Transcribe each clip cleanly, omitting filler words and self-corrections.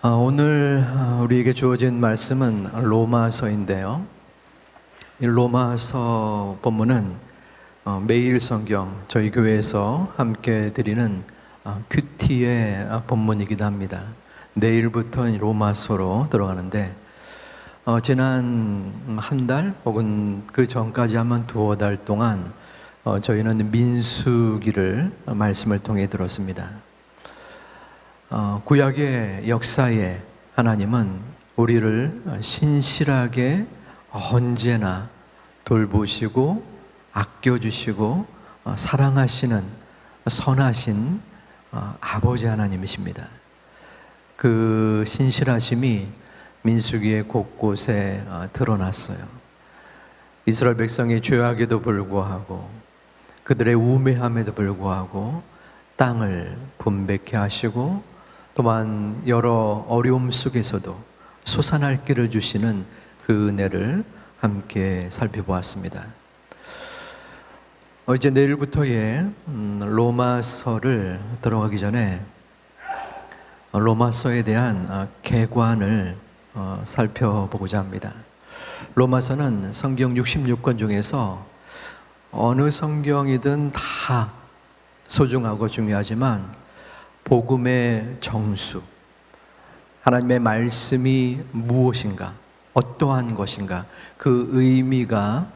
오늘 우리에게 주어진 말씀은 로마서인데요. 이 로마서 본문은 매일 성경 저희 교회에서 함께 드리는 큐티의 본문이기도 합니다. 내일부터 로마서로 들어가는데 지난 한 달 혹은 그 전까지 한번 두어 달 동안 저희는 민수기를 말씀을 통해 들었습니다. 구약의 역사에 하나님은 우리를 신실하게 언제나 돌보시고 아껴주시고 사랑하시는 선하신 아버지 하나님이십니다. 그 신실하심이 민수기의 곳곳에 드러났어요. 이스라엘 백성이 죄악에도 불구하고 그들의 우매함에도 불구하고 땅을 분배케 하시고 또한 여러 어려움 속에서도 솟아날 길을 주시는 그 은혜를 함께 살펴보았습니다. 이제 내일부터의 로마서를 들어가기 전에 로마서에 대한 개관을 살펴보고자 합니다. 로마서는 성경 66권 중에서 어느 성경이든 다 소중하고 중요하지만 복음의 정수, 하나님의 말씀이 무엇인가, 어떠한 것인가, 그 의미가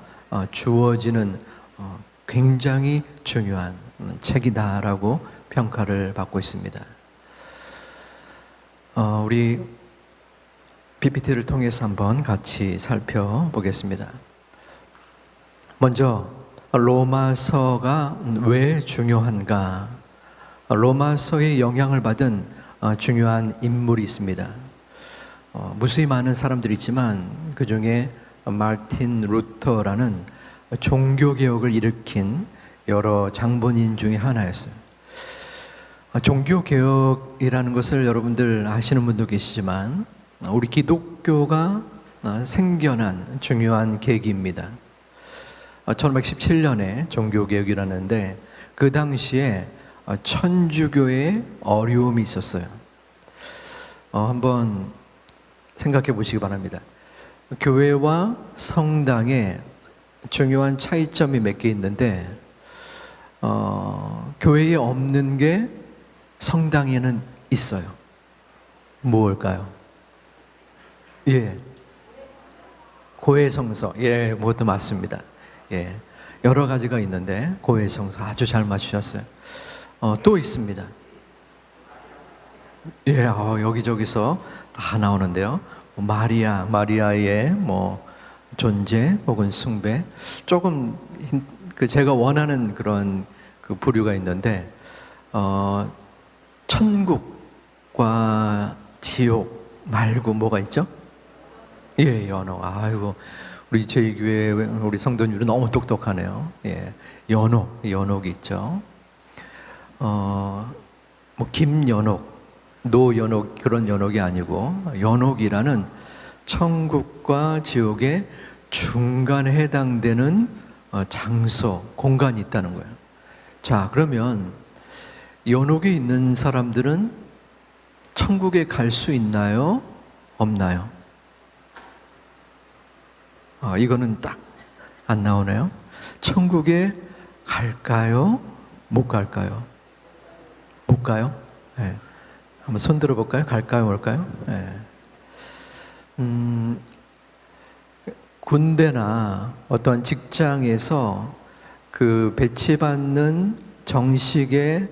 주어지는 굉장히 중요한 책이다라고 평가를 받고 있습니다. 우리 PPT를 통해서 한번 같이 살펴보겠습니다. 먼저 로마서가 왜 중요한가? 로마서의 영향을 받은 중요한 인물이 있습니다. 무수히 많은 사람들이 있지만 그 중에 마틴 루터라는 종교개혁을 일으킨 여러 장본인 중에 하나였어요. 종교개혁이라는 것을 여러분들 아시는 분도 계시지만 우리 기독교가 생겨난 중요한 계기입니다. 1517년에 종교개혁이라는데 그 당시에 천주교의 어려움이 있었어요. 한번 생각해 보시기 바랍니다. 교회와 성당에 중요한 차이점이 몇 개 있는데 교회에 없는 게 성당에는 있어요. 뭘까요? 고해성서. 그것도 맞습니다. 여러 가지가 있는데 고해성서 아주 잘 맞추셨어요. 또 있습니다. 여기저기서 다 나오는데요. 마리아의 존재 혹은 숭배, 조금 제가 원하는 그런 그 부류가 있는데 천국과 지옥 말고 뭐가 있죠? 연옥. 아이고, 우리 저희 교회 우리 성도님들은 너무 똑똑하네요. 연옥이 있죠. 김연옥, 노연옥 그런 연옥이 아니고 연옥이라는 천국과 지옥의 중간에 해당되는 장소, 공간이 있다는 거예요. 자, 그러면 연옥에 있는 사람들은 천국에 갈 수 있나요? 없나요? 이거는 딱 안 나오네요. 천국에 갈까요? 못 갈까요? 못 가요? 한번 손 들어볼까요? 갈까요? 뭘까요? 군대나 어떤 직장에서 그 배치받는 정식의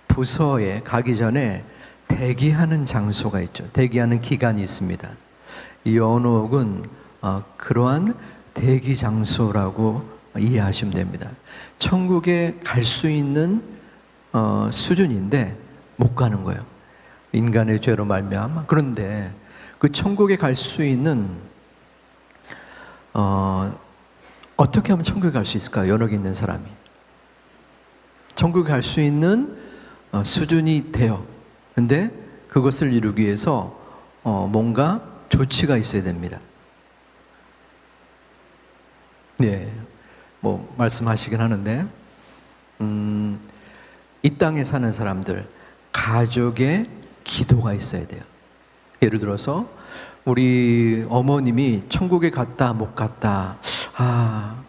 부서에 가기 전에 대기하는 장소가 있죠. 대기하는 기간이 있습니다. 이 연옥은 그러한 대기 장소라고 이해하시면 됩니다. 천국에 갈 수 있는 수준인데 못 가는 거예요. 인간의 죄로 말미암아. 그런데 그 천국에 갈 수 있는 어떻게 하면 천국에 갈 수 있을까요? 연옥에 있는 사람이 천국에 갈 수 있는 수준이 돼요. 근데 그것을 이루기 위해서 뭔가 조치가 있어야 됩니다. 말씀하시긴 하는데 이 땅에 사는 사람들, 가족의 기도가 있어야 돼요. 예를 들어서 우리 어머님이 천국에 갔다 못 갔다,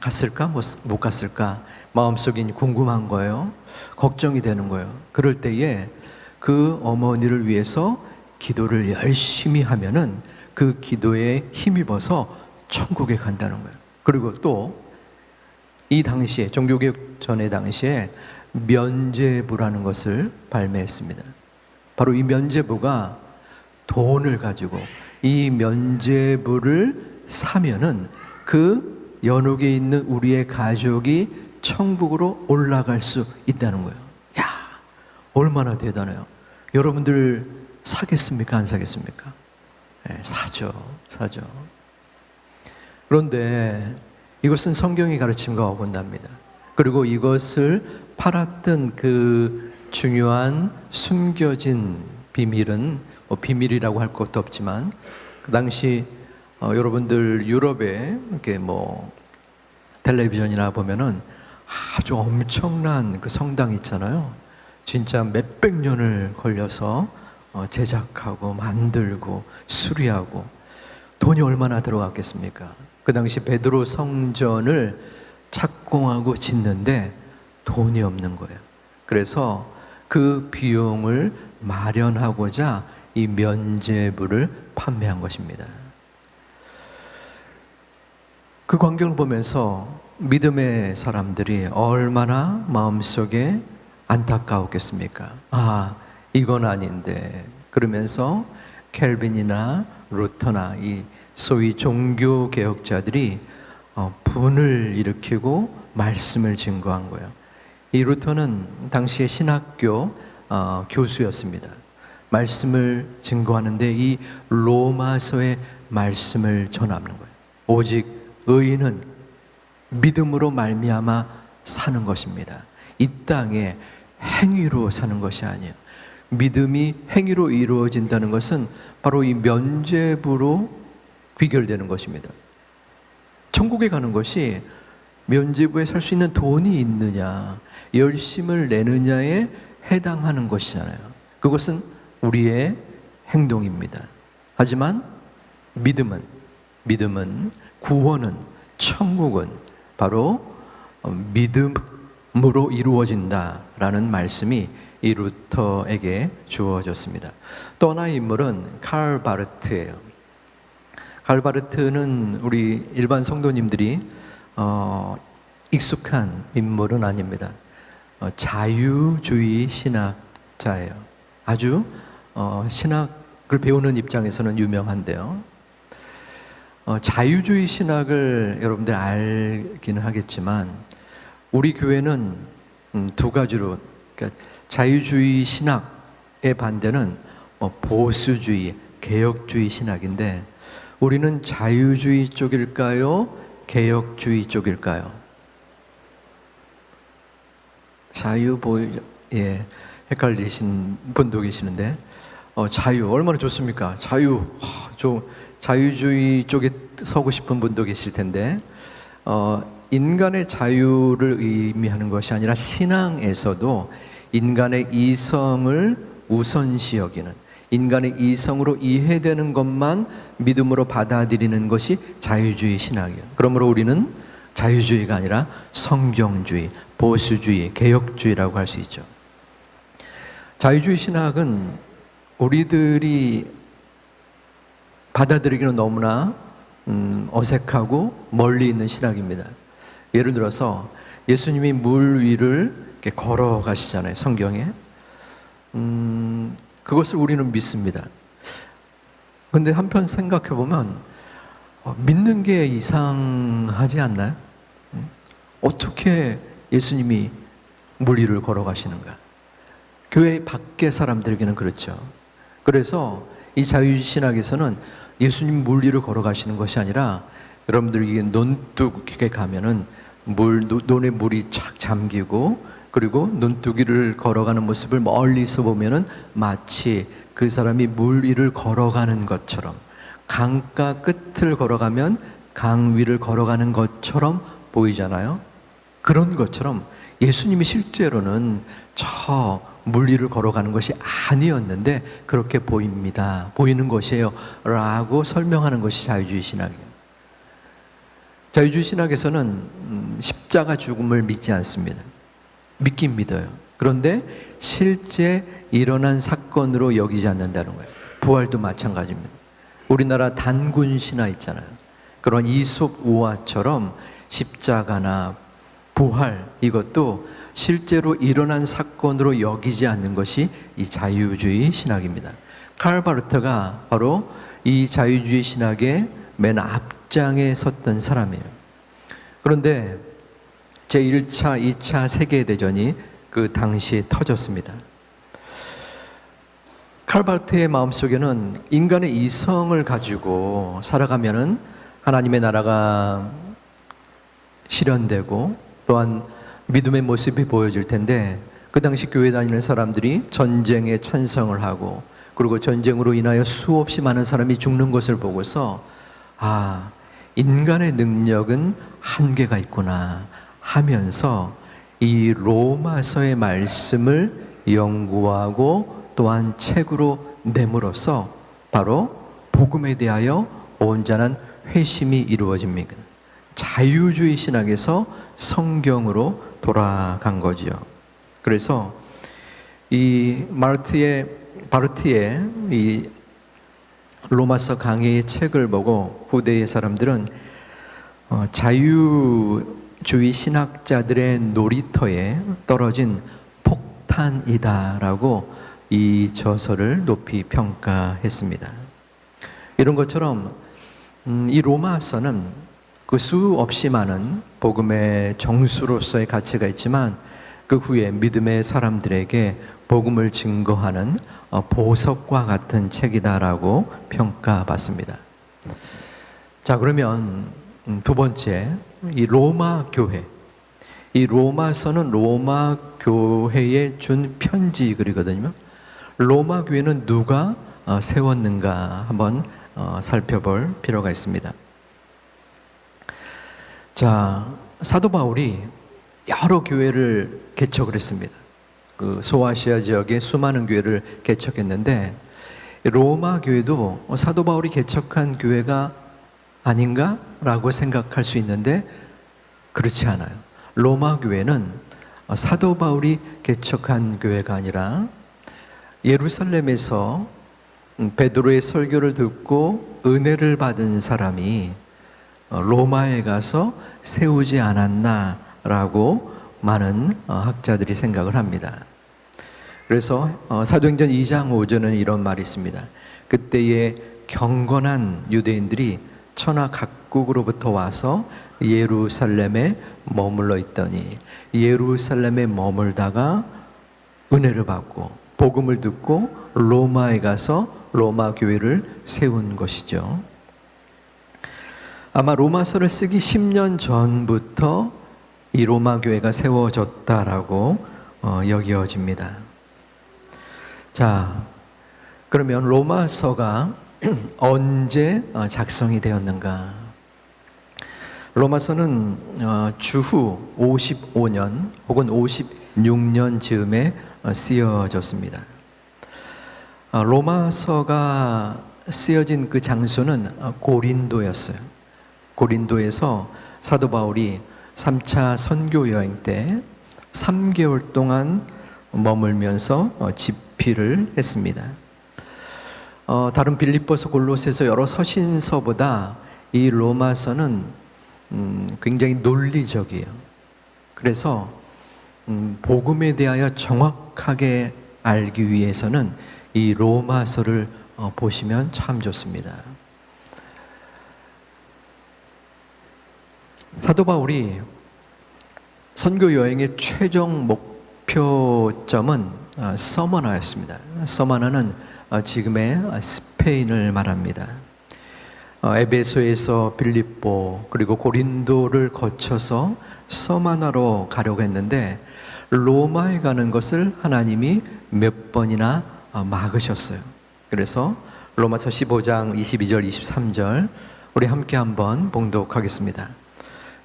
갔을까 못 갔을까 마음속이 궁금한 거예요. 걱정이 되는 거예요. 그럴 때에 그 어머니를 위해서 기도를 열심히 하면은 그 기도에 힘입어서 천국에 간다는 거예요. 그리고 또 이 당시에, 종교개혁 전의 당시에 면죄부라는 것을 발매했습니다. 바로 이 면죄부가 돈을 가지고 이 면죄부를 사면은 그 연옥에 있는 우리의 가족이 천국으로 올라갈 수 있다는 거예요. 야, 얼마나 대단해요. 여러분들 사겠습니까? 안 사겠습니까? 네, 사죠. 그런데 이것은 성경의 가르침과 어긋납니다. 그리고 이것을 팔았던 그 중요한 숨겨진 비밀은 비밀이라고 할 것도 없지만, 그 당시 여러분들 유럽에 이렇게 텔레비전이나 보면은 아주 엄청난 그 성당 있잖아요. 진짜 몇백 년을 걸려서 제작하고 만들고 수리하고 돈이 얼마나 들어갔겠습니까? 그 당시 베드로 성전을 착공하고 짓는데 돈이 없는 거예요. 그래서 그 비용을 마련하고자 이 면죄부를 판매한 것입니다. 그 광경을 보면서 믿음의 사람들이 얼마나 마음속에 안타까웠겠습니까? 이건 아닌데. 그러면서 켈빈이나 루터나 이 소위 종교 개혁자들이 분을 일으키고 말씀을 증거한 거예요. 이 루터는 당시의 신학교 교수였습니다. 말씀을 증거하는데 이 로마서의 말씀을 전하는 거예요. 오직 의인은 믿음으로 말미암아 사는 것입니다. 이 땅에 행위로 사는 것이 아니에요. 믿음이 행위로 이루어진다는 것은 바로 이 면죄부로 귀결되는 것입니다. 천국에 가는 것이 면죄부에 살 수 있는 돈이 있느냐, 열심을 내느냐에 해당하는 것이잖아요. 그것은 우리의 행동입니다. 하지만 믿음은, 구원은, 천국은 바로 믿음으로 이루어진다라는 말씀이 이 루터에게 주어졌습니다. 또 하나의 인물은 칼 바르트예요. 칼 바르트는 우리 일반 성도님들이 익숙한 인물은 아닙니다. 자유주의 신학자예요. 아주 신학을 배우는 입장에서는 유명한데요. 자유주의 신학을 여러분들 알기는 하겠지만 우리 교회는 두 가지로, 그러니까 자유주의 신학의 반대는 보수주의, 개혁주의 신학인데 우리는 자유주의 쪽일까요? 개혁주의 쪽일까요? 헷갈리신 분도 계시는데 자유 얼마나 좋습니까? 자유주의 쪽에 서고 싶은 분도 계실 텐데 인간의 자유를 의미하는 것이 아니라 신앙에서도 인간의 이성을 우선시 여기는, 인간의 이성으로 이해되는 것만 믿음으로 받아들이는 것이 자유주의 신학이에요. 그러므로 우리는 자유주의가 아니라 성경주의, 보수주의, 개혁주의라고 할 수 있죠. 자유주의 신학은 우리들이 받아들이기는 너무나 어색하고 멀리 있는 신학입니다. 예를 들어서 예수님이 물 위를 이렇게 걸어가시잖아요, 성경에. 그것을 우리는 믿습니다. 그런데 한편 생각해 보면 믿는 게 이상하지 않나요? 어떻게 예수님이 물 위를 걸어가시는가? 교회 밖의 사람들에게는 그렇죠. 그래서 이 자유신학에서는 예수님 물 위를 걸어가시는 것이 아니라 여러분들이 논둑에 가면은 논에 물이 착 잠기고 그리고 논두기를 걸어가는 모습을 멀리서 보면은 마치 그 사람이 물 위를 걸어가는 것처럼, 강가 끝을 걸어가면 강 위를 걸어가는 것처럼 보이잖아요. 그런 것처럼 예수님이 실제로는 저 물리를 걸어가는 것이 아니었는데 그렇게 보입니다. 보이는 것이에요. 라고 설명하는 것이 자유주의 신학이에요. 자유주의 신학에서는 십자가 죽음을 믿지 않습니다. 믿긴 믿어요. 그런데 실제 일어난 사건으로 여기지 않는다는 거예요. 부활도 마찬가지입니다. 우리나라 단군 신화 있잖아요. 그런 이솝 우화처럼 십자가나 부활, 이것도 실제로 일어난 사건으로 여기지 않는 것이 이 자유주의 신학입니다. 칼 바르트가 바로 이 자유주의 신학의 맨 앞장에 섰던 사람이에요. 그런데 제1차, 2차 세계대전이 그 당시에 터졌습니다. 칼 바르트의 마음속에는 인간의 이성을 가지고 살아가면은 하나님의 나라가 실현되고 또한 믿음의 모습이 보여질 텐데, 그 당시 교회 다니는 사람들이 전쟁에 찬성을 하고 그리고 전쟁으로 인하여 수없이 많은 사람이 죽는 것을 보고서 인간의 능력은 한계가 있구나 하면서 이 로마서의 말씀을 연구하고 또한 책으로 내므로써 바로 복음에 대하여 온전한 회심이 이루어집니다. 자유주의 신학에서 성경으로 돌아간 거지요. 그래서 이 바르티의 이 로마서 강해의 책을 보고 후대의 사람들은 자유주의 신학자들의 놀이터에 떨어진 폭탄이다라고 이 저서를 높이 평가했습니다. 이런 것처럼 이 로마서는 그 수없이 많은 복음의 정수로서의 가치가 있지만 그 후에 믿음의 사람들에게 복음을 증거하는 보석과 같은 책이다라고 평가받습니다. 자, 그러면 두 번째, 이 로마 교회. 이 로마서는 로마 교회에 준 편지 글이거든요. 로마 교회는 누가 세웠는가 한번 살펴볼 필요가 있습니다. 자, 사도 바울이 여러 교회를 개척을 했습니다. 그 소아시아 지역의 수많은 교회를 개척했는데 로마 교회도 사도 바울이 개척한 교회가 아닌가라고 생각할 수 있는데 그렇지 않아요. 로마 교회는 사도 바울이 개척한 교회가 아니라 예루살렘에서 베드로의 설교를 듣고 은혜를 받은 사람이 로마에 가서 세우지 않았나라고 많은 학자들이 생각을 합니다. 그래서 사도행전 2장 5절은 이런 말이 있습니다. 그때의 경건한 유대인들이 천하 각국으로부터 와서 예루살렘에 머물러 있더니 예루살렘에 머물다가 은혜를 받고 복음을 듣고 로마에 가서 로마 교회를 세운 것이죠. 아마 로마서를 쓰기 10년 전부터 이 로마 교회가 세워졌다라고 여겨집니다. 자, 그러면 로마서가 언제 작성이 되었는가? 로마서는 주후 55년 혹은 56년 즈음에 쓰여졌습니다. 로마서가 쓰여진 그 장소는 고린도였어요. 고린도에서 사도 바울이 3차 선교 여행 때 3개월 동안 머물면서 집필을 했습니다. 다른 빌립보서, 골로새서 여러 서신서보다 이 로마서는 굉장히 논리적이에요. 그래서 복음에 대하여 정확하게 알기 위해서는 이 로마서를 보시면 참 좋습니다. 사도 바울이 선교 여행의 최종 목표점은 서머나였습니다. 서머나는 지금의 스페인을 말합니다. 에베소에서 빌립보 그리고 고린도를 거쳐서 서머나로 가려고 했는데 로마에 가는 것을 하나님이 몇 번이나 막으셨어요. 그래서 로마서 15장 22절 23절 우리 함께 한번 봉독하겠습니다.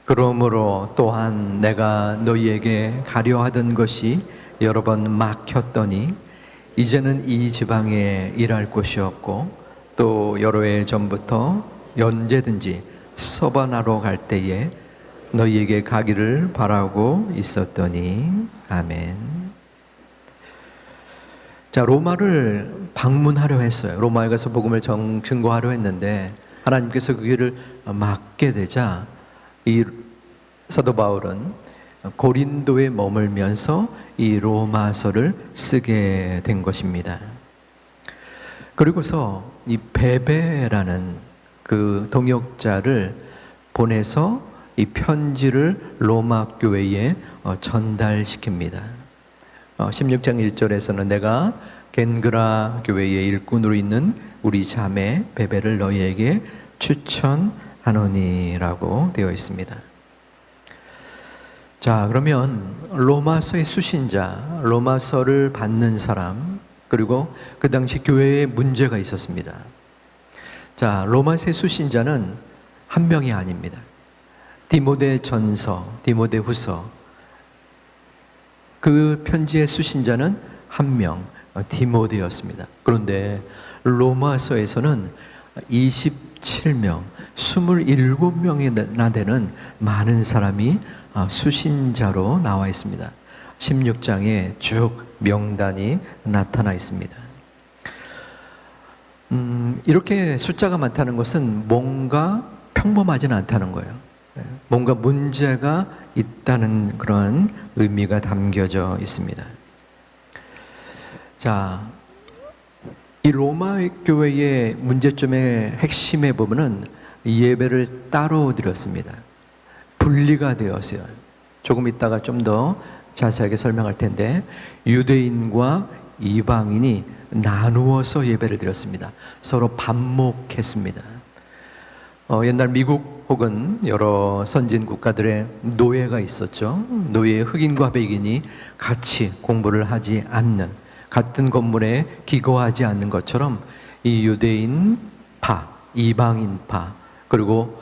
그러므로 또한 내가 너희에게 가려 하던 것이 여러 번 막혔더니 이제는 이 지방에 일할 곳이 없고 또 여러 해 전부터 언제든지 서바나로 갈 때에 너희에게 가기를 바라고 있었더니. 아멘. 자, 로마를 방문하려 했어요. 로마에 가서 복음을 증거하려 했는데 하나님께서 그 길을 막게 되자 이 사도 바울은 고린도에 머물면서 이 로마서를 쓰게 된 것입니다. 그리고서 이 베베라는 그 동역자를 보내서 이 편지를 로마 교회에 전달시킵니다. 16장 1절에서는 내가 겐그라 교회의 일꾼으로 있는 우리 자매 베베를 너희에게 추천하노니라고 되어 있습니다. 자, 그러면 로마서의 수신자, 로마서를 받는 사람, 그리고 그 당시 교회에 문제가 있었습니다. 자, 로마서의 수신자는 한 명이 아닙니다. 디모데 전서, 디모데 후서, 그 편지의 수신자는 한 명, 디모데였습니다. 그런데 로마서에서는 27명, 27명이나 되는 많은 사람이 수신자로 나와 있습니다. 16장에 쭉 명단이 나타나 있습니다. 이렇게 숫자가 많다는 것은 뭔가 평범하지는 않다는 거예요. 뭔가 문제가 있다는 그런 의미가 담겨져 있습니다. 자, 이 로마 교회의 문제점의 핵심에 보면은 예배를 따로 드렸습니다. 분리가 되었어요. 조금 이따가 좀 더 자세하게 설명할 텐데 유대인과 이방인이 나누어서 예배를 드렸습니다. 서로 반목했습니다. 옛날 미국 혹은 여러 선진 국가들의 노예가 있었죠. 노예 흑인과 백인이 같이 공부를 하지 않는, 같은 건물에 기거하지 않는 것처럼 이 유대인파, 이방인파, 그리고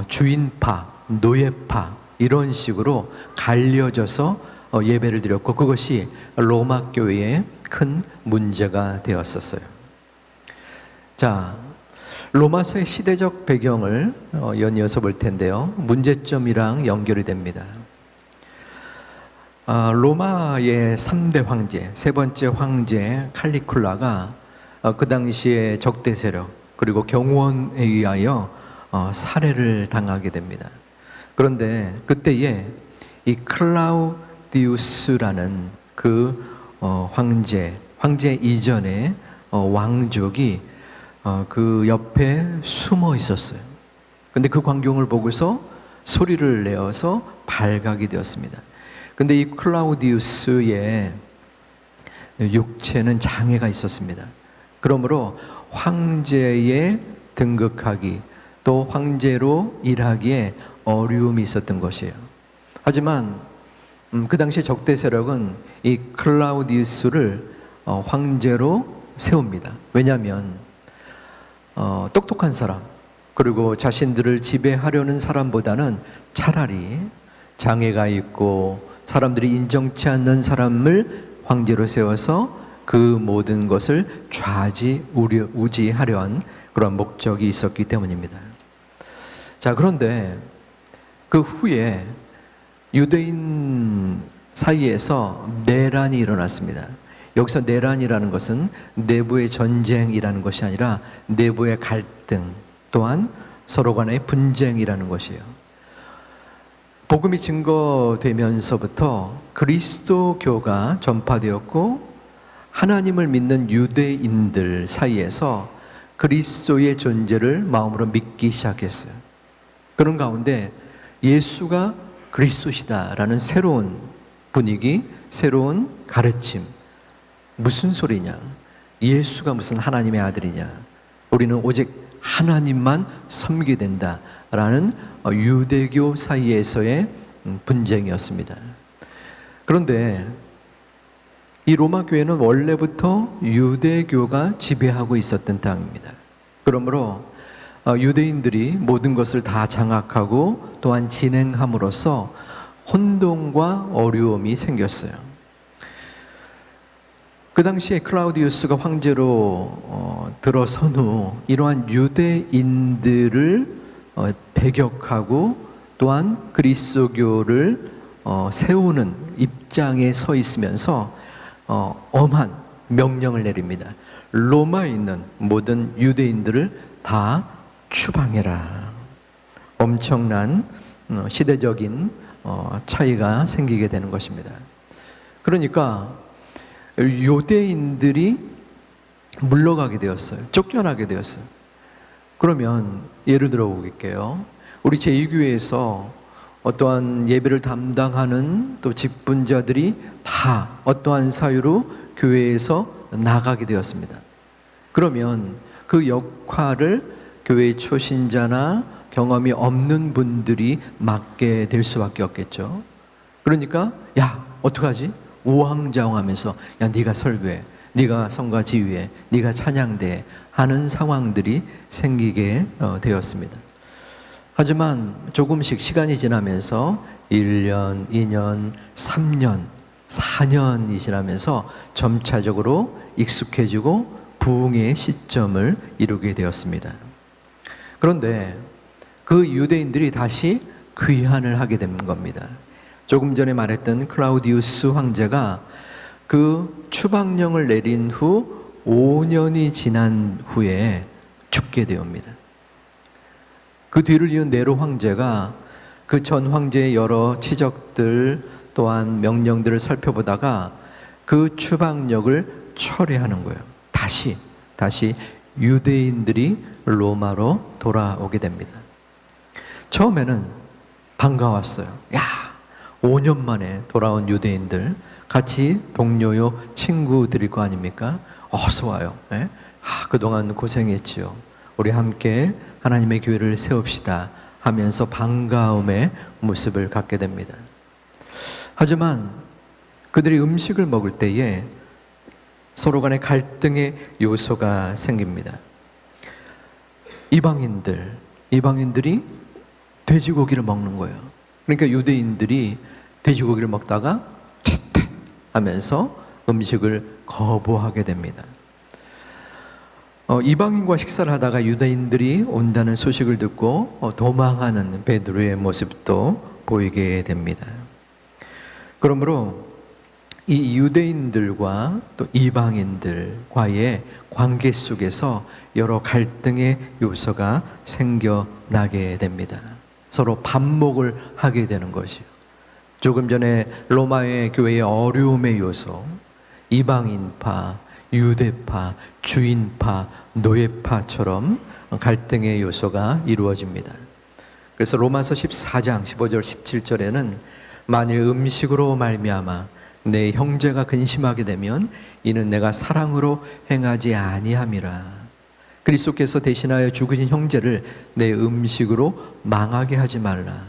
주인파, 노예파 이런 식으로 갈려져서 예배를 드렸고 그것이 로마 교회에 큰 문제가 되었었어요. 자, 로마서의 시대적 배경을 연이어서 볼 텐데요. 문제점이랑 연결이 됩니다. 로마의 3대 황제, 세 번째 황제 칼리굴라가 그 당시에 적대 세력 그리고 경호원에 의하여 살해를 당하게 됩니다. 그런데 그때에 이 클라우디우스라는 그 황제 이전에 왕족이 그 옆에 숨어 있었어요. 근데 그 광경을 보고서 소리를 내어서 발각이 되었습니다. 근데 이 클라우디우스의 육체는 장애가 있었습니다. 그러므로 황제에 등극하기 또 황제로 일하기에 어려움이 있었던 것이에요. 하지만 그 당시 적대 세력은 이 클라우디우스를 황제로 세웁니다. 왜냐하면 똑똑한 사람 그리고 자신들을 지배하려는 사람보다는 차라리 장애가 있고 사람들이 인정치 않는 사람을 황제로 세워서 그 모든 것을 좌지우지하려 한 그런 목적이 있었기 때문입니다. 자, 그런데 그 후에 유대인 사이에서 내란이 일어났습니다. 여기서 내란이라는 것은 내부의 전쟁이라는 것이 아니라 내부의 갈등 또한 서로 간의 분쟁이라는 것이에요. 복음이 증거되면서부터 그리스도교가 전파되었고 하나님을 믿는 유대인들 사이에서 그리스도의 존재를 마음으로 믿기 시작했어요. 그런 가운데 예수가 그리스도시다라는 새로운 분위기, 새로운 가르침. 무슨 소리냐? 예수가 무슨 하나님의 아들이냐? 우리는 오직 하나님만 섬기게 된다라는 유대교 사이에서의 분쟁이었습니다. 그런데 이 로마 교회는 원래부터 유대교가 지배하고 있었던 땅입니다. 그러므로 유대인들이 모든 것을 다 장악하고 또한 진행함으로써 혼동과 어려움이 생겼어요. 그 당시에 클라우디우스가 황제로 들어선 후 이러한 유대인들을 배격하고 또한 그리스도교를 세우는 입장에 서 있으면서 엄한 명령을 내립니다. 로마에 있는 모든 유대인들을 다 추방해라. 엄청난 시대적인 차이가 생기게 되는 것입니다. 그러니까 유대인들이 물러가게 되었어요. 쫓겨나게 되었어요. 그러면 예를 들어 볼게요. 우리 제2교회에서 어떠한 예배를 담당하는 또 직분자들이 다 어떠한 사유로 교회에서 나가게 되었습니다. 그러면 그 역할을 교회 초신자나 경험이 없는 분들이 맡게 될 수밖에 없겠죠. 그러니까 야 어떡하지? 우왕좌왕하면서 야 네가 설교해, 네가 성가 지휘해, 네가 찬양대 하는 상황들이 생기게 되었습니다. 하지만 조금씩 시간이 지나면서 1년, 2년, 3년, 4년이 지나면서 점차적으로 익숙해지고 부흥의 시점을 이루게 되었습니다. 그런데 그 유대인들이 다시 귀환을 하게 된 겁니다. 조금 전에 말했던 클라우디우스 황제가 그 추방령을 내린 후 5년이 지난 후에 죽게 되옵니다. 그 뒤를 이은 네로 황제가 그 전 황제의 여러 치적들 또한 명령들을 살펴보다가 그 추방력을 철회하는 거예요. 다시 유대인들이 로마로 돌아오게 됩니다. 처음에는 반가웠어요. 야, 5년 만에 돌아온 유대인들, 같이 동료요 친구들일 거 아닙니까? 어서 와요. 예? 그동안 고생했지요. 우리 함께 하나님의 교회를 세웁시다 하면서 반가움의 모습을 갖게 됩니다. 하지만 그들이 음식을 먹을 때에 서로 간에 갈등의 요소가 생깁니다. 이방인들이 돼지고기를 먹는 거예요. 그러니까 유대인들이 돼지고기를 먹다가 퇴퇴 하면서 음식을 거부하게 됩니다. 이방인과 식사를 하다가 유대인들이 온다는 소식을 듣고 도망하는 베드로의 모습도 보이게 됩니다. 그러므로 이 유대인들과 또 이방인들과의 관계 속에서 여러 갈등의 요소가 생겨나게 됩니다. 서로 반목을 하게 되는 것이요. 조금 전에 로마의 교회의 어려움의 요소, 이방인파, 유대파, 주인파, 노예파처럼 갈등의 요소가 이루어집니다. 그래서 로마서 14장 15절 17절에는 만일 음식으로 말미암아 내 형제가 근심하게 되면 이는 내가 사랑으로 행하지 아니함이라. 그리스도께서 대신하여 죽으신 형제를 내 음식으로 망하게 하지 말라.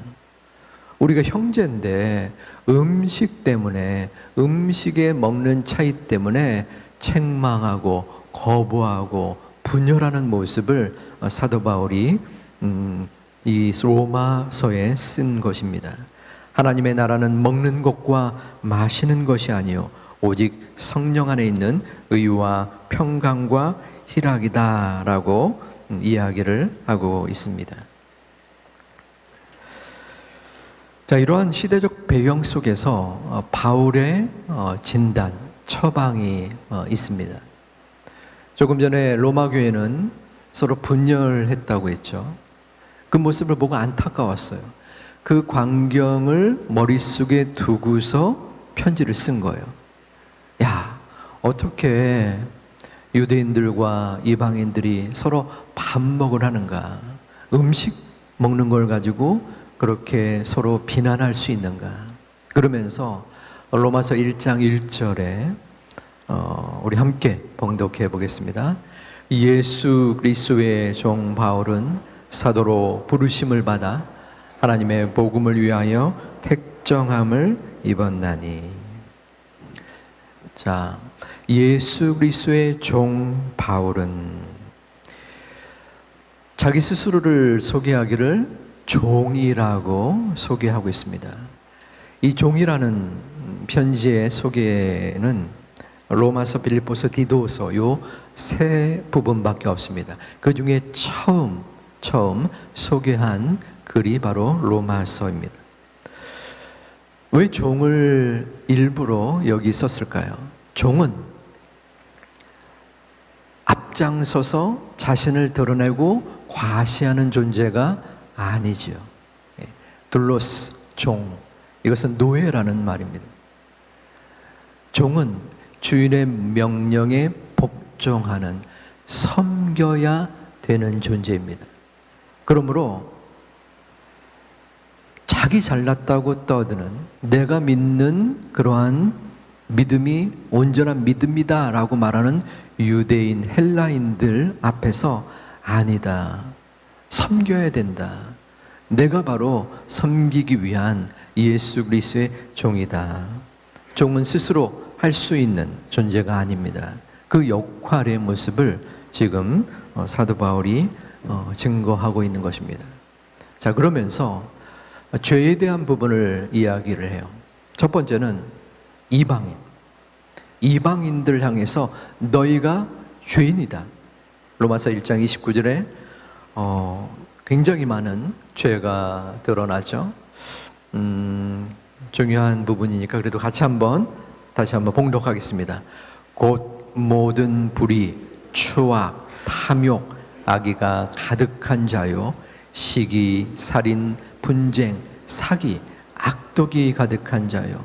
우리가 형제인데 음식 때문에, 음식에 먹는 차이 때문에 책망하고 거부하고 분열하는 모습을 사도 바울이 이 로마서에 쓴 것입니다. 하나님의 나라는 먹는 것과 마시는 것이 아니요 오직 성령 안에 있는 의와 평강과 희락이다라고 이야기를 하고 있습니다. 자, 이러한 시대적 배경 속에서 바울의 진단, 처방이 있습니다. 조금 전에 로마 교회는 서로 분열했다고 했죠. 그 모습을 보고 안타까웠어요. 그 광경을 머릿속에 두고서 편지를 쓴 거예요. 야, 어떻게 유대인들과 이방인들이 서로 반목을 하는가? 음식 먹는 걸 가지고 그렇게 서로 비난할 수 있는가? 그러면서 로마서 1장 1절에 우리 함께 봉독해 보겠습니다. 예수 그리스도의 종 바울은 사도로 부르심을 받아 하나님의 복음을 위하여 택정함을 입었나니. 자, 예수 그리스도의 종 바울은 자기 스스로를 소개하기를 종이라고 소개하고 있습니다. 이 종이라는 편지의 소개는 로마서, 빌립보서, 디도서 요 세 부분밖에 없습니다. 그 중에 처음 소개한 글이 바로 로마서입니다. 왜 종을 일부러 여기 썼을까요? 종은 앞장서서 자신을 드러내고 과시하는 존재가 아니지요. 둘로스, 종, 이것은 노예라는 말입니다. 종은 주인의 명령에 복종하는, 섬겨야 되는 존재입니다. 그러므로 자기 잘났다고 떠드는, 내가 믿는 그러한 믿음이 온전한 믿음이다 라고 말하는 유대인, 헬라인들 앞에서 아니다, 섬겨야 된다, 내가 바로 섬기기 위한 예수 그리스도의 종이다. 종은 스스로 할 수 있는 존재가 아닙니다. 그 역할의 모습을 지금 사도 바울이 증거하고 있는 것입니다. 자, 그러면서 죄에 대한 부분을 이야기를 해요. 첫 번째는 이방인들 향해서 너희가 죄인이다. 로마서 1장 29절에 굉장히 많은 죄가 드러나죠. 중요한 부분이니까 그래도 같이 다시 한번 봉독하겠습니다. 곧 모든 불의, 추악, 탐욕, 악의가 가득한 자요, 시기, 살인, 분쟁, 사기, 악독이 가득한 자요,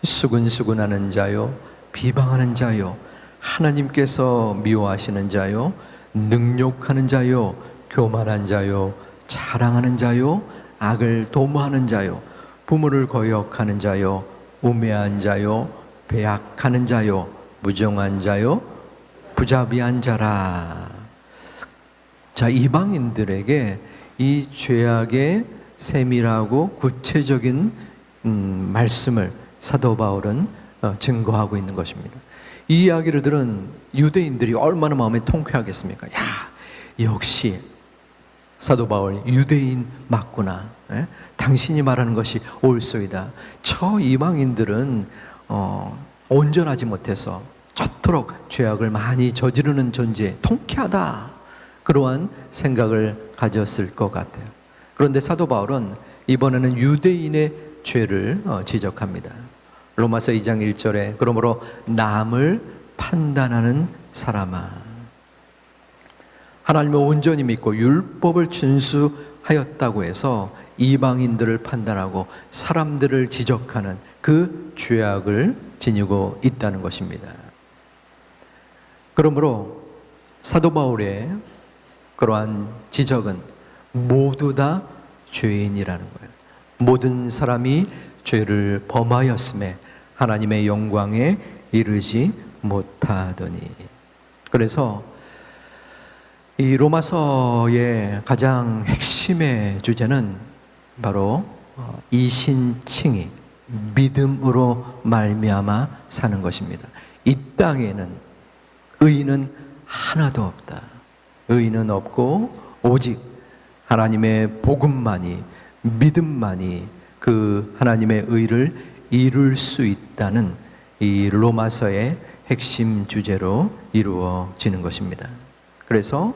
수근수근하는 자요, 비방하는 자요, 하나님께서 미워하시는 자요, 능욕하는 자요, 교만한 자요, 자랑하는 자요, 악을 도모하는 자요, 부모를 거역하는 자요, 우매한 자요, 배약하는 자요, 무정한 자요, 부자비한 자라. 자, 이방인들에게 이 죄악의 세밀하고 구체적인 말씀을 사도 바울은 증거하고 있는 것입니다. 이 이야기를 들은 유대인들이 얼마나 마음이 통쾌하겠습니까? 야, 역시 사도 바울 유대인 맞구나. 당신이 말하는 것이 옳소이다. 저 이방인들은 온전하지 못해서 저토록 죄악을 많이 저지르는 존재, 통쾌하다, 그러한 생각을 가졌을 것 같아요. 그런데 사도 바울은 이번에는 유대인의 죄를 지적합니다. 로마서 2장 1절에 그러므로 남을 판단하는 사람아, 하나님을 온전히 믿고 율법을 준수하였다고 해서 이방인들을 판단하고 사람들을 지적하는 그 죄악을 지니고 있다는 것입니다. 그러므로 사도 바울의 그러한 지적은 모두 다 죄인이라는 거예요. 모든 사람이 죄를 범하였음에 하나님의 영광에 이르지 못하더니. 그래서 이 로마서의 가장 핵심의 주제는 바로 이신칭의 믿음으로 말미암아 사는 것입니다. 이 땅에는 의인은 하나도 없다. 의인은 없고 오직 하나님의 복음만이, 믿음만이 그 하나님의 의를 이룰 수 있다는 이 로마서의 핵심 주제로 이루어지는 것입니다. 그래서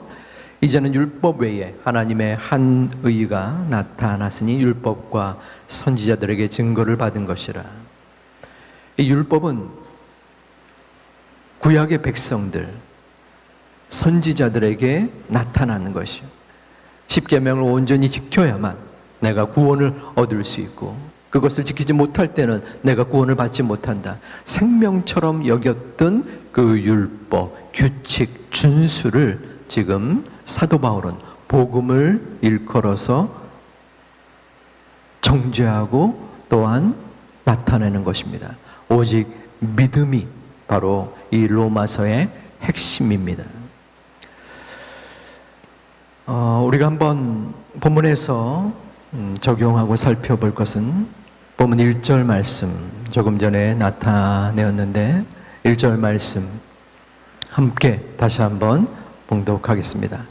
이제는 율법 외에 하나님의 한 의가 나타났으니 율법과 선지자들에게 증거를 받은 것이라. 이 율법은 구약의 백성들, 선지자들에게 나타나는 것이요, 십계명을 온전히 지켜야만 내가 구원을 얻을 수 있고, 그것을 지키지 못할 때는 내가 구원을 받지 못한다. 생명처럼 여겼던 그 율법, 규칙, 준수를 지금 사도 바울은 복음을 일컬어서 정죄하고 또한 나타내는 것입니다. 오직 믿음이 바로 이 로마서의 핵심입니다. 우리가 한번 본문에서 적용하고 살펴볼 것은 본문 1절 말씀, 조금 전에 나타내었는데 1절 말씀 함께 다시 한번 봉독하겠습니다.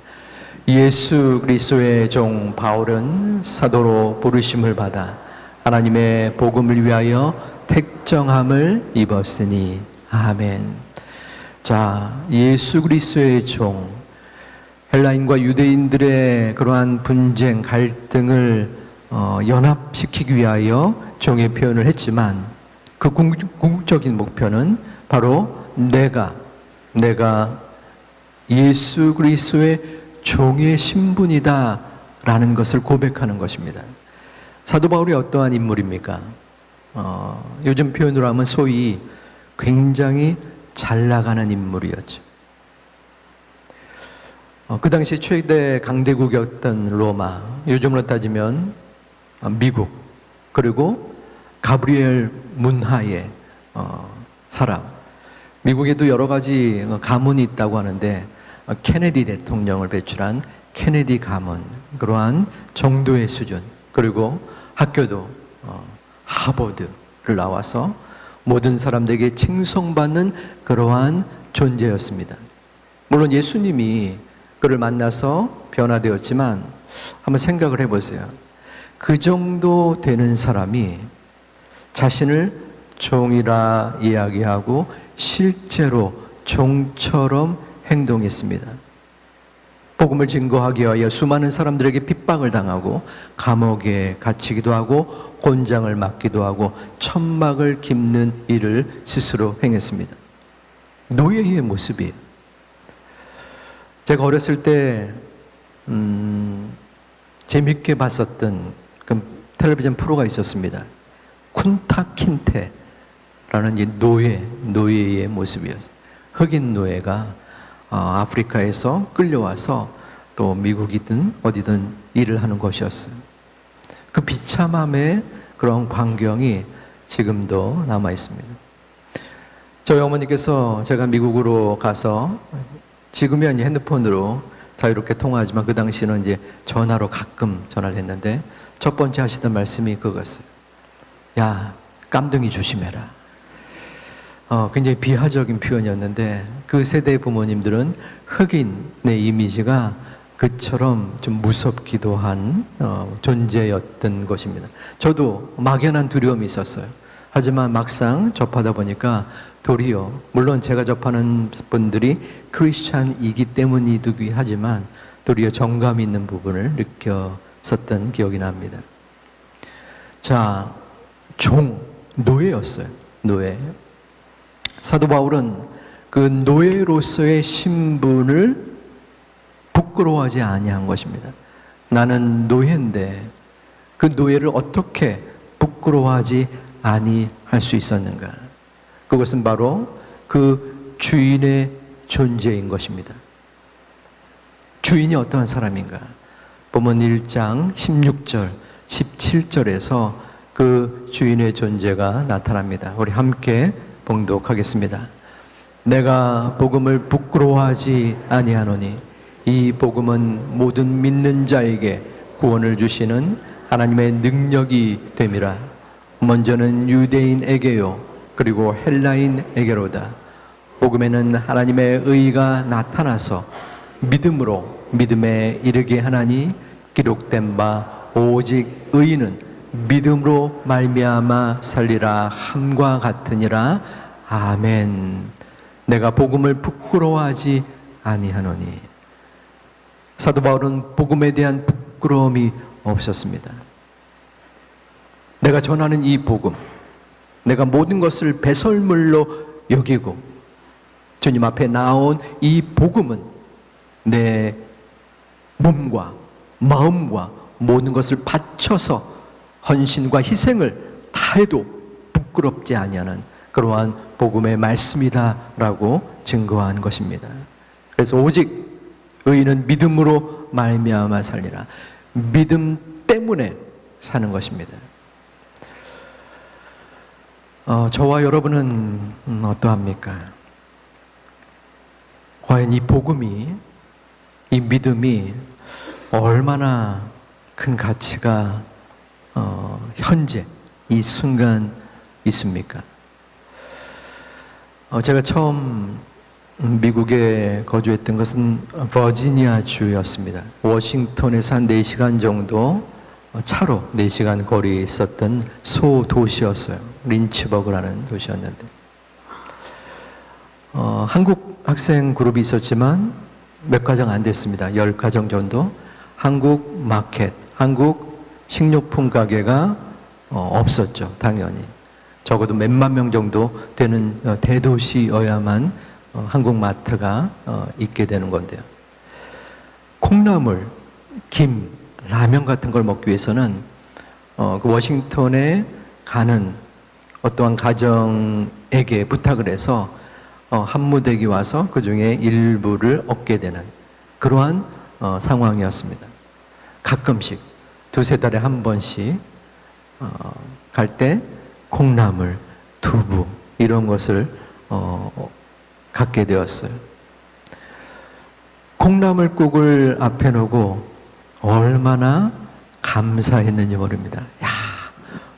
예수 그리스도의 종 바울은 사도로 부르심을 받아 하나님의 복음을 위하여 택정함을 입었으니. 아멘. 자, 예수 그리스도의 종, 헬라인과 유대인들의 그러한 분쟁, 갈등을 연합시키기 위하여 종의 표현을 했지만 그 궁극적인 목표는 바로 내가 예수 그리스도의 종의 신분이다 라는 것을 고백하는 것입니다. 사도 바울이 어떠한 인물입니까? 요즘 표현으로 하면 소위 굉장히 잘 나가는 인물이었죠. 그 당시 최대 강대국이었던 로마, 요즘으로 따지면 미국, 그리고 가브리엘 문화의 사람. 미국에도 여러 가지 가문이 있다고 하는데 케네디 대통령을 배출한 케네디 가문, 그러한 정도의 수준, 그리고 학교도 하버드를 나와서 모든 사람들에게 칭송받는 그러한 존재였습니다. 물론 예수님이 그를 만나서 변화되었지만 한번 생각을 해보세요. 그 정도 되는 사람이 자신을 종이라 이야기하고 실제로 종처럼 행동했습니다. 복음을 증거하기 위하여 수많은 사람들에게 핍박을 당하고 감옥에 갇히기도 하고 곤장을 맞기도 하고 천막을 깁는 일을 스스로 행했습니다. 노예의 모습이에요. 제가 어렸을 때 재밌게 봤었던 그 텔레비전 프로가 있었습니다. 쿤타킨테라는 이 노예의 모습이었어요. 흑인 노예가 아프리카에서 끌려와서 또 미국이든 어디든 일을 하는 것이었어요. 그 비참함의 그런 광경이 지금도 남아 있습니다. 저희 어머니께서 제가 미국으로 가서 지금은 핸드폰으로 자유롭게 통화하지만 그 당시는 이제 전화로 가끔 전화를 했는데 첫 번째 하시던 말씀이 그거였어요. 야, 깜둥이 조심해라. 굉장히 비하적인 표현이었는데 그 세대의 부모님들은 흑인의 이미지가 그처럼 좀 무섭기도 한 존재였던 것입니다. 저도 막연한 두려움이 있었어요. 하지만 막상 접하다 보니까 도리어 물론 제가 접하는 분들이 크리스찬이기 때문이기도 하지만 도리어 정감이 있는 부분을 느꼈었던 기억이 납니다. 자, 노예였어요. 노예. 사도 바울은 그 노예로서의 신분을 부끄러워하지 아니한 것입니다. 나는 노예인데 그 노예를 어떻게 부끄러워하지 아니할 수 있었는가? 그것은 바로 그 주인의 존재인 것입니다. 주인이 어떠한 사람인가? 본문 1장 16절, 17절에서 그 주인의 존재가 나타납니다. 우리 함께 봉독하겠습니다. 내가 복음을 부끄러워하지 아니하노니 이 복음은 모든 믿는 자에게 구원을 주시는 하나님의 능력이 됨이라. 먼저는 유대인에게요 그리고 헬라인에게로다. 복음에는 하나님의 의가 나타나서 믿음으로 믿음에 이르게 하나니 기록된 바 오직 의인은 믿음으로 말미암아 살리라 함과 같으니라. 아멘. 내가 복음을 부끄러워하지 아니하노니. 사도 바울은 복음에 대한 부끄러움이 없었습니다. 내가 전하는 이 복음, 내가 모든 것을 배설물로 여기고 주님 앞에 나온 이 복음은 내 몸과 마음과 모든 것을 바쳐서 헌신과 희생을 다해도 부끄럽지 아니하는 그러한 복음의 말씀이다라고 증거한 것입니다. 그래서 오직 의인은 믿음으로 말미암아 살리라. 믿음 때문에 사는 것입니다. 저와 여러분은 어떠합니까? 과연 이 복음이, 이 믿음이 얼마나 큰 가치가 현재 이 순간 있습니까? 제가 처음 미국에 거주했던 것은 버지니아 주였습니다. 워싱턴에서 한 4시간 정도 차로 4시간 거리에 있었던 소도시였어요. 린치버그라는 도시였는데 한국 학생 그룹이 있었지만 몇 가정 안 됐습니다. 10가정 정도. 한국 마켓, 한국 식료품 가게가 없었죠. 당연히. 적어도 몇만 명 정도 되는 대도시여야만 한국 마트가 있게 되는 건데요. 콩나물, 김, 라면 같은 걸 먹기 위해서는 그 워싱턴에 가는 어떠한 가정에게 부탁을 해서 한무대기 와서 그 중에 일부를 얻게 되는 그러한 상황이었습니다. 가끔씩 두세 달에 한 번씩 갈 때 콩나물, 두부 이런 것을 갖게 되었어요. 콩나물국을 앞에 놓고 얼마나 감사했는지 모릅니다. 야,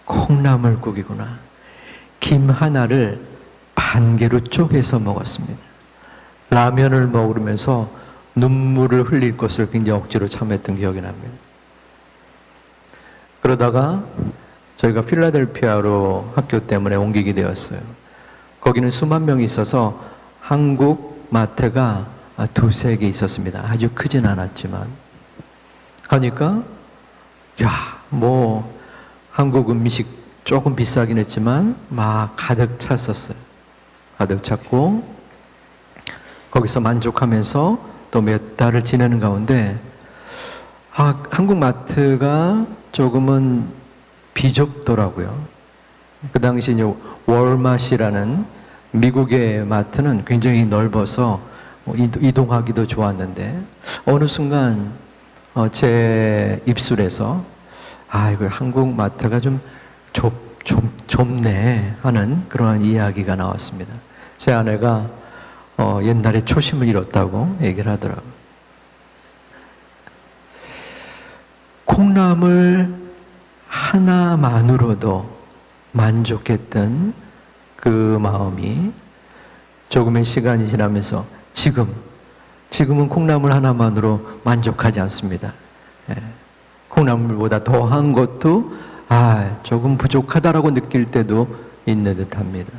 콩나물국이구나. 김 하나를 반 개로 쪼개서 먹었습니다. 라면을 먹으면서 눈물을 흘릴 것을 굉장히 억지로 참았던 기억이 납니다. 그러다가 저희가 필라델피아로 학교 때문에 옮기게 되었어요. 거기는 수만 명이 있어서 한국 마트가 두세 개 있었습니다. 아주 크진 않았지만. 가니까 뭐 한국 음식 조금 비싸긴 했지만 막 가득 찼었어요. 가득 찼고 거기서 만족하면서 또 몇 달을 지내는 가운데 한국 마트가 조금은 비좁더라고요. 그 당시 이제 월마트라는 미국의 마트는 굉장히 넓어서 이동하기도 좋았는데 어느 순간 제 입술에서 이거 한국 마트가 좀 좁네 하는 그러한 이야기가 나왔습니다. 제 아내가 옛날에 초심을 잃었다고 얘기를 하더라고요. 콩나물 하나만으로도 만족했던 그 마음이 조금의 시간이 지나면서 지금은 콩나물 하나만으로 만족하지 않습니다. 콩나물보다 더한 것도 조금 부족하다라고 느낄 때도 있는 듯합니다.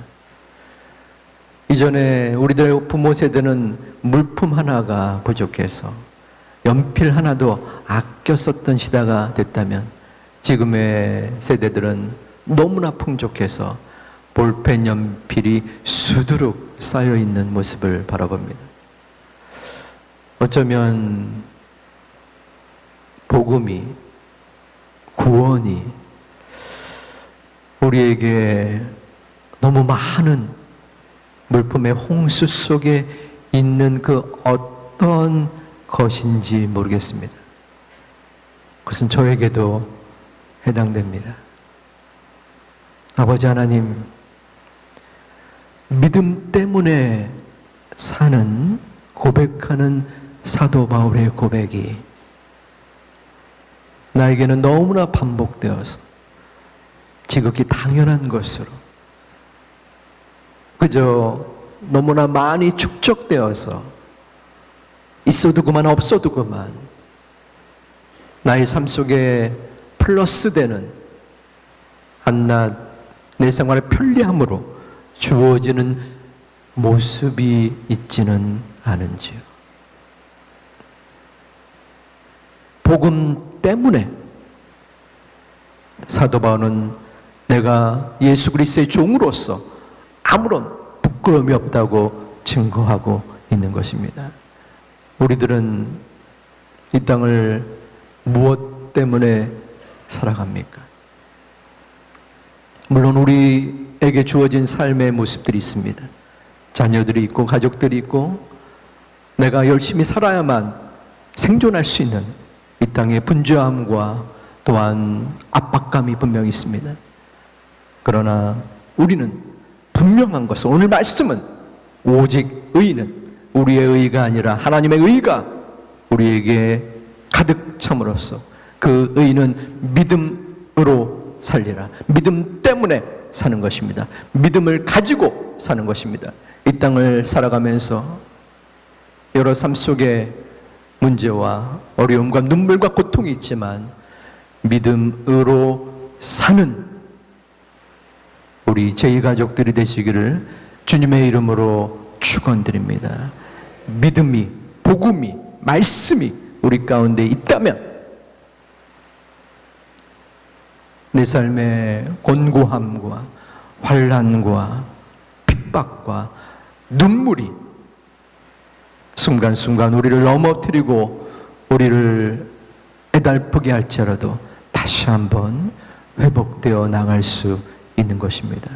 이전에 우리들의 부모 세대는 물품 하나가 부족해서 연필 하나도 아껴 썼던 시대가 됐다면 지금의 세대들은 너무나 풍족해서 볼펜 연필이 수두룩 쌓여 있는 모습을 바라봅니다. 어쩌면 복음이, 구원이 우리에게 너무 많은 물품의 홍수 속에 있는 그 어떤 것인지 모르겠습니다. 그것은 저에게도 해당됩니다. 아버지 하나님, 믿음 때문에 사는 고백하는 사도 바울의 고백이 나에게는 너무나 반복되어서 지극히 당연한 것으로 그저 너무나 많이 축적되어서 있어도 그만 없어도 그만 나의 삶 속에 플러스되는 한낱 내 생활의 편리함으로 주어지는 모습이 있지는 않은지요. 복음 때문에 사도 바울은 내가 예수 그리스도의 종으로서 아무런 부끄러움이 없다고 증거하고 있는 것입니다. 우리들은 이 땅을 무엇 때문에 살아갑니까? 물론 우리에게 주어진 삶의 모습들이 있습니다. 자녀들이 있고 가족들이 있고 내가 열심히 살아야만 생존할 수 있는 이 땅의 분주함과 또한 압박감이 분명히 있습니다. 그러나 우리는 분명한 것은 오늘 말씀은 오직 의는 우리의 의가 아니라 하나님의 의가 우리에게 가득 참으로써 그 의는 믿음으로 살리라. 믿음 때문에 사는 것입니다. 믿음을 가지고 사는 것입니다. 이 땅을 살아가면서 여러 삶 속에 문제와 어려움과 눈물과 고통이 있지만 믿음으로 사는 우리 제2가족들이 되시기를 주님의 이름으로 축원드립니다. 믿음이, 복음이, 말씀이 우리 가운데 있다면 내 삶의 곤고함과 환난과 핍박과 눈물이 순간순간 우리를 넘어뜨리고 우리를 애달프게 할지라도 다시 한번 회복되어 나갈 수 있는 것입니다.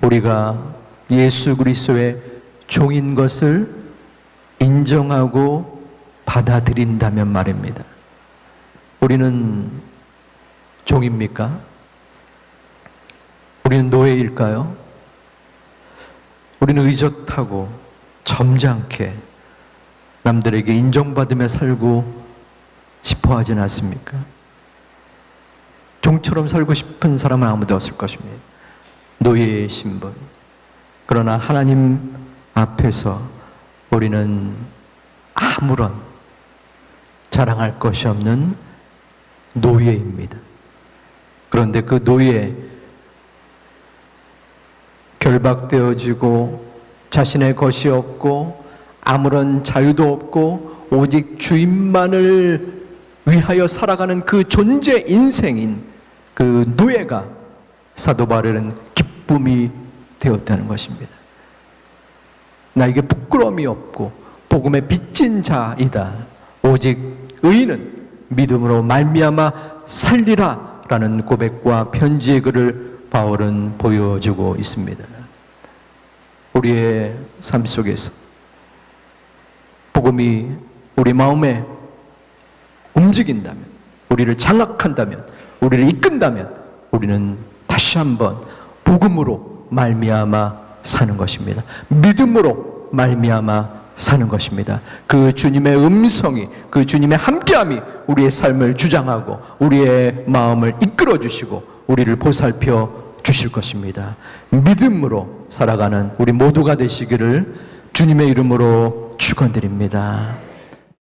우리가 예수 그리스도의 종인 것을 인정하고 받아들인다면 말입니다. 우리는 종입니까? 우리는 노예일까요? 우리는 의젓하고 점잖게 남들에게 인정받으며 살고 싶어 하진 않습니까? 종처럼 살고 싶은 사람은 아무도 없을 것입니다. 노예의 신분. 그러나 하나님 앞에서 우리는 아무런 자랑할 것이 없는 노예입니다. 그런데 그 노예, 결박되어지고 자신의 것이 없고 아무런 자유도 없고 오직 주인만을 위하여 살아가는 그 존재 인생인 그 노예가 사도 바울은 기쁨이 되었다는 것입니다. 나에게 부끄러움이 없고 복음에 빚진 자이다. 오직 의인은 믿음으로 말미암아 살리라 라는 고백과 편지의 글을 바울은 보여주고 있습니다. 우리의 삶 속에서 복음이 우리 마음에 움직인다면, 우리를 장악한다면, 우리를 이끈다면 우리는 다시 한번 복음으로 말미암아 사는 것입니다. 믿음으로 말미암아 사는 것입니다. 그 주님의 음성이, 그 주님의 함께함이 우리의 삶을 주장하고 우리의 마음을 이끌어 주시고 우리를 보살펴 주실 것입니다. 믿음으로 살아가는 우리 모두가 되시기를 주님의 이름으로 축원드립니다.